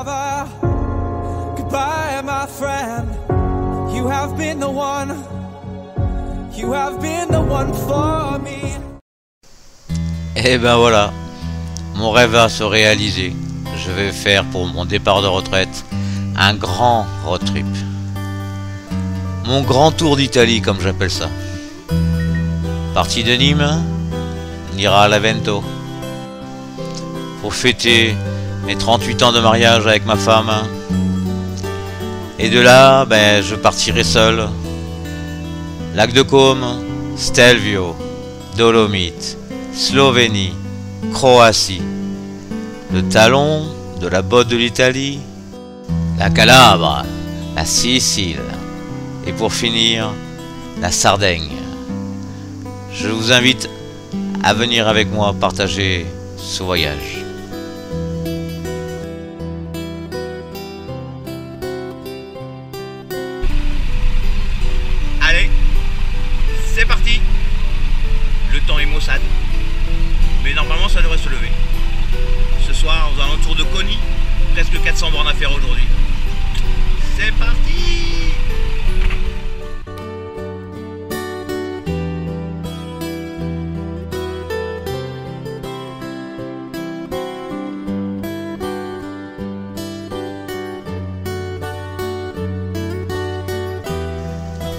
lover. Goodbye, my friend. You have been the one. You have been the one for me. Et ben voilà, mon rêve va se réaliser. Je vais faire pour mon départ de retraite un grand road trip. Mon grand tour d'Italie, comme j'appelle ça. Parti de Nîmes, on ira à l'Avento pour fêter mes 38 ans de mariage avec ma femme. Et de là, ben, je partirai seul. Lac de Côme, Stelvio, Dolomites, Slovénie, Croatie, le talon de la botte de l'Italie, la Calabre, la Sicile et pour finir, la Sardaigne. Je vous invite à venir avec moi partager ce voyage. Allez, c'est parti. Le temps est maussade, mais normalement ça devrait se lever. Ce soir, aux alentours de Coni, presque 400 bornes à faire aujourd'hui. C'est parti.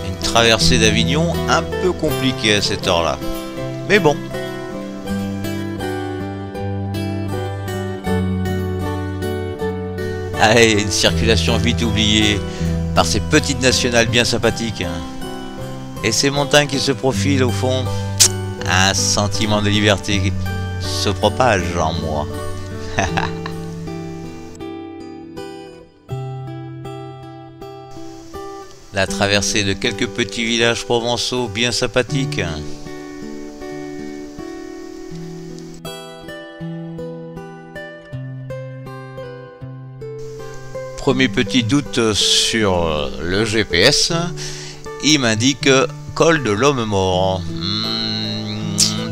Une traversée d'Avignon un peu compliquée à cette heure-là. Mais bon. Allez, une circulation vite oubliée par ces petites nationales bien sympathiques. Et ces montagnes qui se profilent au fond, un sentiment de liberté se propage en moi. La traversée de quelques petits villages provençaux bien sympathiques. Premier petit doute sur le GPS, il m'indique col de l'homme mort.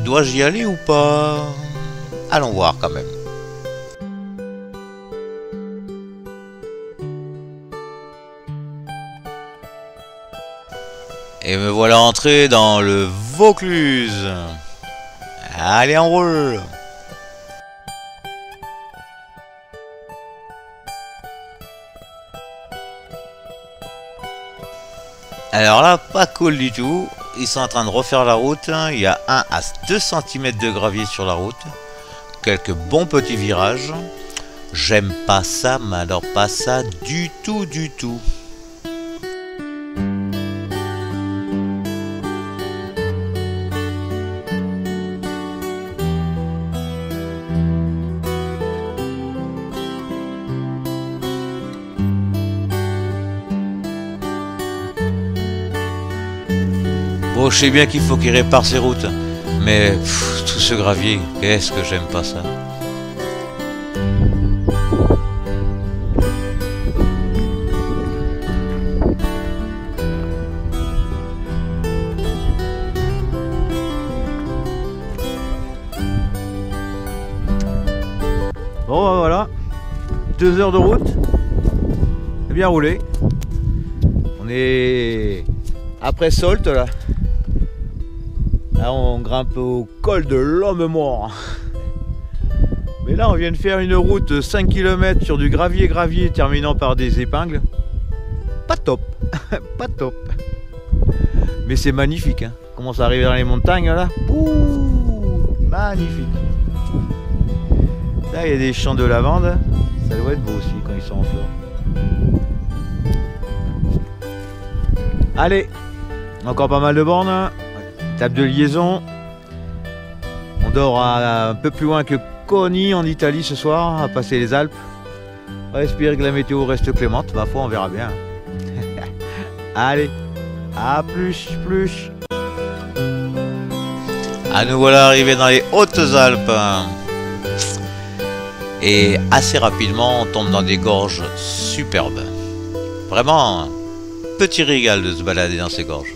Dois-je y aller ou pas? Allons voir quand même. Et me voilà entré dans le Vaucluse. Allez, on roule. Alors là, pas cool du tout. Ils sont en train de refaire la route. Il y a 1 à 2 cm de gravier sur la route. Quelques bons petits virages. J'aime pas ça, mais alors pas ça du tout, du tout. Bon, je sais bien qu'il faut qu'il répare ses routes, mais tout ce gravier, qu'est-ce que j'aime pas ça. Bon bah voilà, 2 heures de route, c'est bien roulé. On est après Solt là. Là on grimpe au col de l'homme mort. Mais là on vient de faire une route de 5 km sur du gravier terminant par des épingles. Pas top, pas top. Mais c'est magnifique hein. On commence à arriver dans les montagnes là. Ouh, magnifique. Là il y a des champs de lavande. Ça doit être beau aussi quand ils sont en fleurs. Allez, encore pas mal de bornes. Étape de liaison. On dort un peu plus loin que Coni en Italie ce soir, à passer les Alpes. On va espérer que la météo reste clémente. Ma foi, on verra bien. Allez, à plus. Ah, nous voilà arrivés dans les Hautes-Alpes. Et assez rapidement, on tombe dans des gorges superbes. Vraiment, petit régal de se balader dans ces gorges.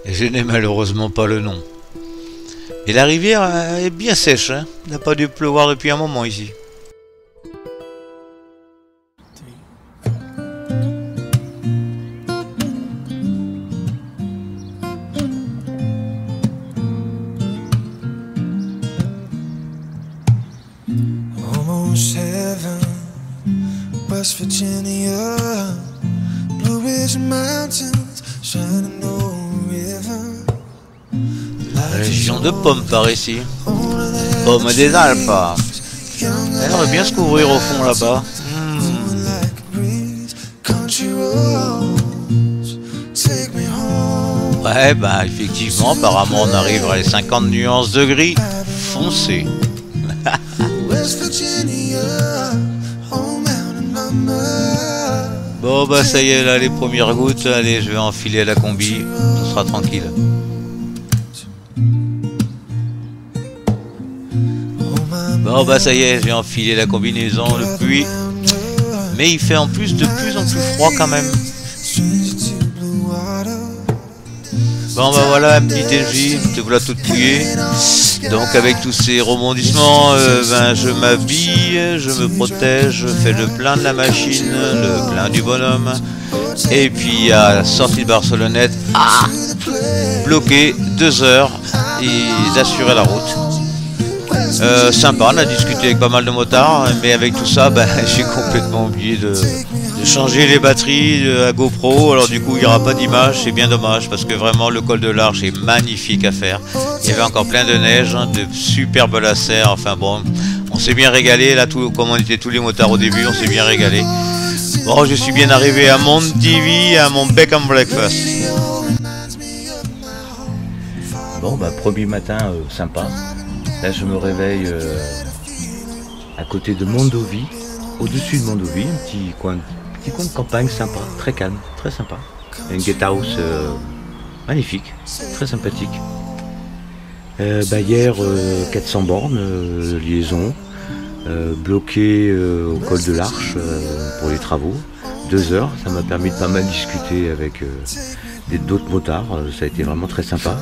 Et je n'ai malheureusement pas le nom. Et la rivière est bien sèche, hein. Il n'a pas dû pleuvoir depuis un moment ici. Almost heaven, West Virginia, Blue Ridge Mountains, Shenandoah River. Région de pommes par ici. Pommes des Alpes. Elle aimerait bien se couvrir au fond là-bas. Ouais, bah effectivement, apparemment on arrive à les 50 nuances de gris foncé. Bon bah ça y est, là les premières gouttes, allez je vais enfiler la combi, on sera tranquille. Bon bah ça y est, j'ai enfilé la combinaison depuis, mais il fait en plus de plus en plus froid quand même. Bon bah voilà, un petit TJ, te voilà toute mouillée. Donc avec tous ces rebondissements, ben, je m'habille, je me protège, je fais le plein de la machine, le plein du bonhomme. Et puis à la sortie de Barcelonnette, bloqué 2 heures, ils assuraient la route. Sympa, on a discuté avec pas mal de motards, mais avec tout ça, ben, j'ai complètement oublié de changer les batteries à GoPro. Alors du coup, il n'y aura pas d'image, c'est bien dommage, parce que vraiment le col de l'Arche est magnifique à faire. Il y avait encore plein de neige, hein, de superbes lacets, enfin bon, on s'est bien régalé, là, comme on était tous les motards au début, on s'est bien régalé. Bon, je suis bien arrivé à mon TV, à mon Bacon Breakfast. Bon, bah, premier matin sympa. Là, je me réveille à côté de Mondovì, au-dessus de Mondovì, un petit coin de campagne sympa, très calme, très sympa. Une guesthouse magnifique, très sympathique. Hier, 400 bornes, liaison, bloqué au col de l'Arche pour les travaux. 2 heures, ça m'a permis de pas mal discuter avec d'autres motards, ça a été vraiment très sympa.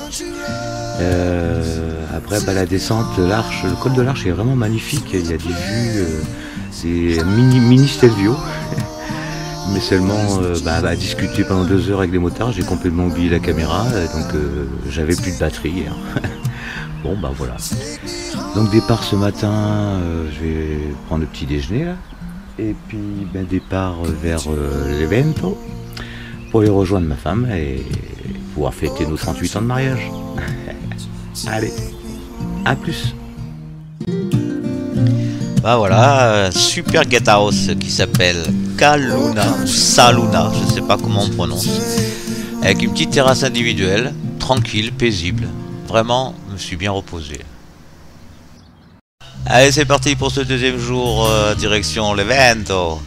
Après la descente de l'Arche, le col de l'Arche est vraiment magnifique, il y a des vues, c'est mini Stelvio, mais seulement à discuter pendant 2 heures avec les motards, j'ai complètement oublié la caméra, donc j'avais plus de batterie. Hein. Bon bah voilà. Donc départ ce matin, je vais prendre le petit déjeuner là, et puis départ vers l'Evento pour aller rejoindre ma femme et pouvoir fêter nos 38 ans de mariage. Allez, à plus. Bah voilà, super guesthouse qui s'appelle Caluna ou Saluna, je ne sais pas comment on prononce, avec une petite terrasse individuelle, tranquille, paisible. Vraiment, je me suis bien reposé. Allez, c'est parti pour ce deuxième jour, direction l'Evento.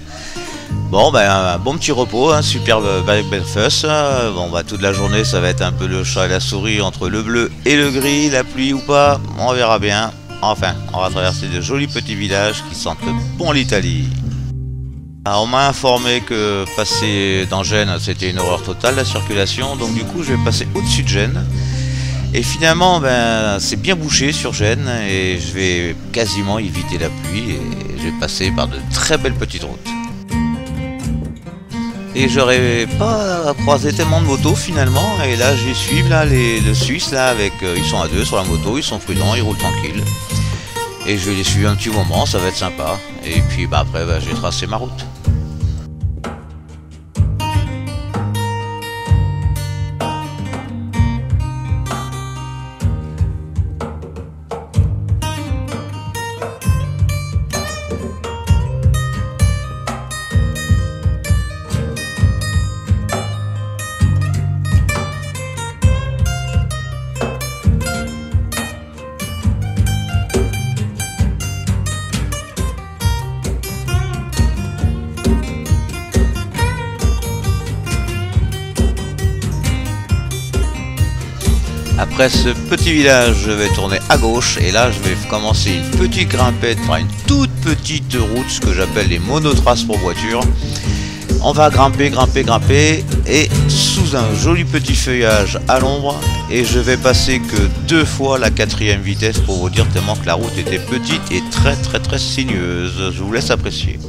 Bon, un bon petit repos, hein, superbe breakfast. Bon, toute la journée, ça va être un peu le chat et la souris entre le bleu et le gris, la pluie ou pas, on verra bien. Enfin, on va traverser de jolis petits villages qui sentent bon l'Italie. On m'a informé que passer dans Gênes, c'était une horreur totale, la circulation, donc du coup, je vais passer au-dessus de Gênes. Et finalement, c'est bien bouché sur Gênes et je vais quasiment éviter la pluie et je vais passer par de très belles petites routes. Et j'aurais pas croisé tellement de motos finalement, et là je vais suivre là, les Suisses là, avec, ils sont à 2 sur la moto, ils sont prudents, ils roulent tranquilles. Et je vais les suivre un petit moment, ça va être sympa. Et puis après je vais tracer ma route. Après ce petit village, je vais tourner à gauche et là je vais commencer une petite grimpette par une toute petite route, ce que j'appelle les monotraces pour voiture. On va grimper, grimper, grimper, et sous un joli petit feuillage à l'ombre, et je vais passer que 2 fois la 4e vitesse pour vous dire tellement que la route était petite et très très très sinueuse. Je vous laisse apprécier.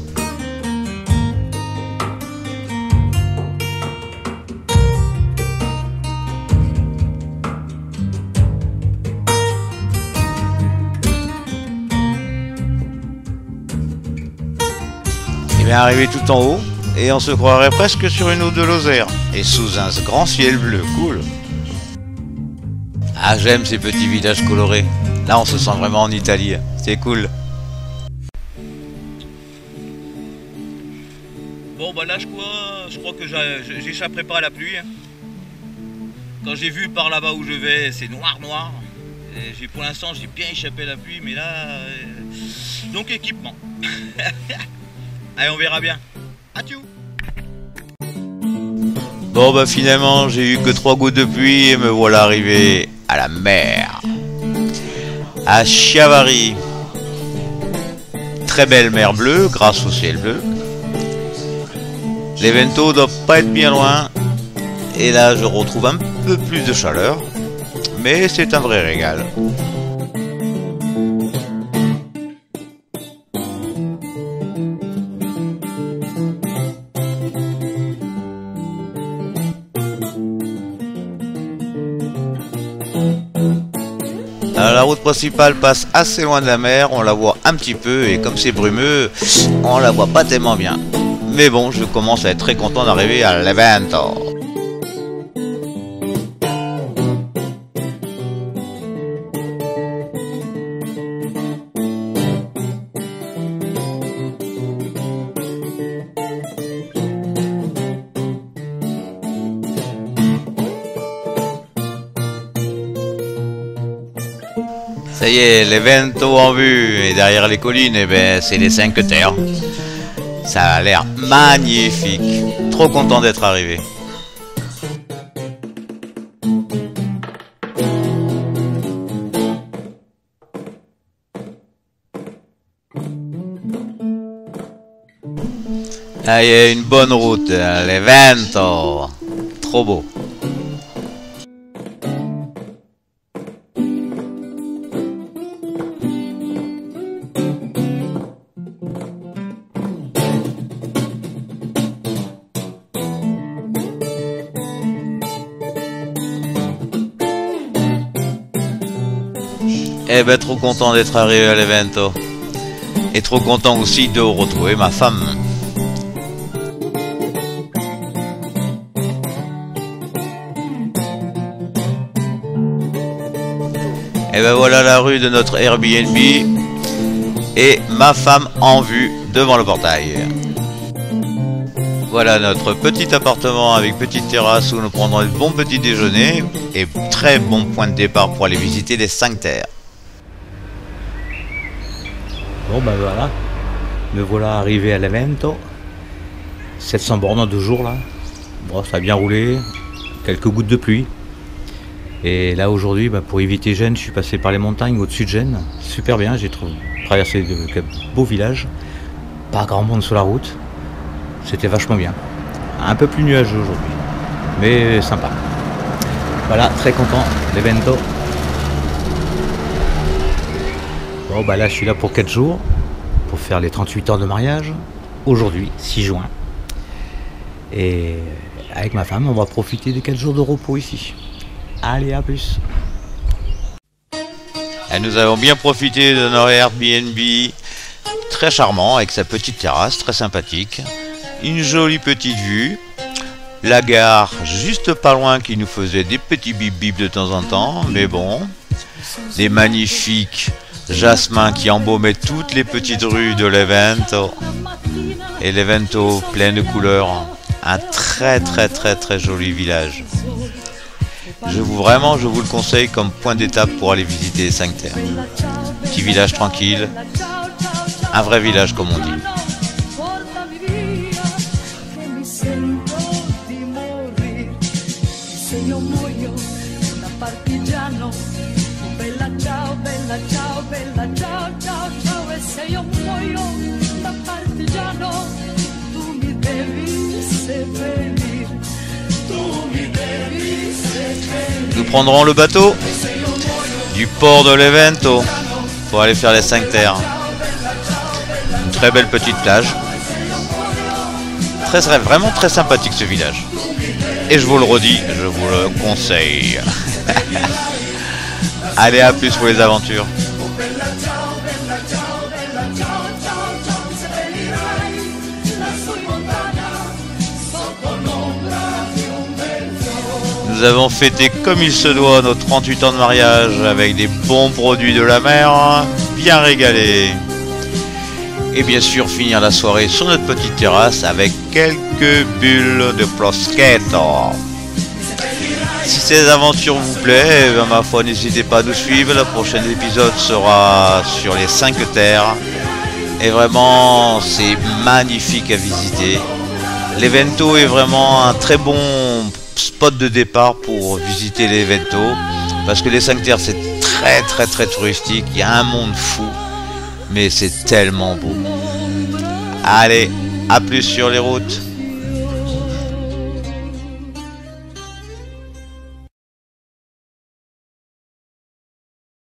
Et bien arrivé tout en haut, et on se croirait presque sur une eau de Lozère, et sous un grand ciel bleu, cool. Ah, j'aime ces petits villages colorés. Là, on se sent vraiment en Italie, c'est cool. Bon bah là je crois que j'échapperai pas à la pluie. Quand j'ai vu par là-bas où je vais, c'est noir. Et pour l'instant j'ai bien échappé à la pluie, mais là... Donc équipement. Allez, on verra bien. Adieu. Bon bah finalement j'ai eu que 3 gouttes de pluie et me voilà arrivé à la mer. À Chiavari. Très belle mer bleue grâce au ciel bleu. L'Evento doit pas être bien loin. Et là je retrouve un peu plus de chaleur. Mais c'est un vrai régal. Alors, la route principale passe assez loin de la mer, on la voit un petit peu et comme c'est brumeux, on la voit pas tellement bien. Mais bon, je commence à être très content d'arriver à l'Evento. Ça y est, l'Evento en vue, et derrière les collines, eh ben, c'est les 5 terres. Ça a l'air magnifique. Trop content d'être arrivé. Ah, il y a une bonne route, l'Evento. Trop beau. Eh ben, trop content d'être arrivé à l'Evento. Et trop content aussi de retrouver ma femme. Et ben voilà la rue de notre Airbnb. Et ma femme en vue devant le portail. Voilà notre petit appartement avec petite terrasse où nous prendrons un bon petit déjeuner. Et très bon point de départ pour aller visiter les 5 terres. Bon ben voilà, me voilà arrivé à l'Evento. 700 bornes en 2 jours là. Bon, ça a bien roulé, quelques gouttes de pluie. Et là aujourd'hui, pour éviter Gênes, je suis passé par les montagnes au-dessus de Gênes. Super bien, j'ai traversé de beaux villages. Pas grand monde sur la route. C'était vachement bien. Un peu plus nuageux aujourd'hui, mais sympa. Voilà, très content, l'Evento. Bon bah là je suis là pour 4 jours, pour faire les 38 heures de mariage, aujourd'hui, 6 juin. Et avec ma femme, on va profiter des 4 jours de repos ici. Allez, à plus. Et nous avons bien profité de notre Airbnb, très charmant, avec sa petite terrasse, très sympathique. Une jolie petite vue. La gare juste pas loin qui nous faisait des petits bip bip de temps en temps, mais bon. Des magnifiques jasmins qui embaumaient toutes les petites rues de l'Evento. Et l'Evento plein de couleurs. Un très joli village. Je vous le conseille comme point d'étape pour aller visiter les 5 terres. Petit village tranquille. Un vrai village comme on dit. Ciao, bella, ciao, ciao, ciao, e se io muoio da partigiano, tu mi devi nous prendrons le bateau du port de Levento pour aller faire les 5 terres. Une très belle petite plage. Vraiment très sympathique ce village. Et je vous le redis, je vous le conseille. Allez, à plus pour les aventures. Nous avons fêté comme il se doit nos 38 ans de mariage avec des bons produits de la mer, bien régalés. Et bien sûr finir la soirée sur notre petite terrasse avec quelques bulles de proschetto. Si ces aventures vous plaisent, ma foi, n'hésitez pas à nous suivre. Le prochain épisode sera sur les 5 terres. Et vraiment, c'est magnifique à visiter. L'Evento est vraiment un très bon spot de départ pour visiter l'Evento. Parce que les 5 terres, c'est très touristique. Il y a un monde fou. Mais c'est tellement beau. Allez, à plus sur les routes.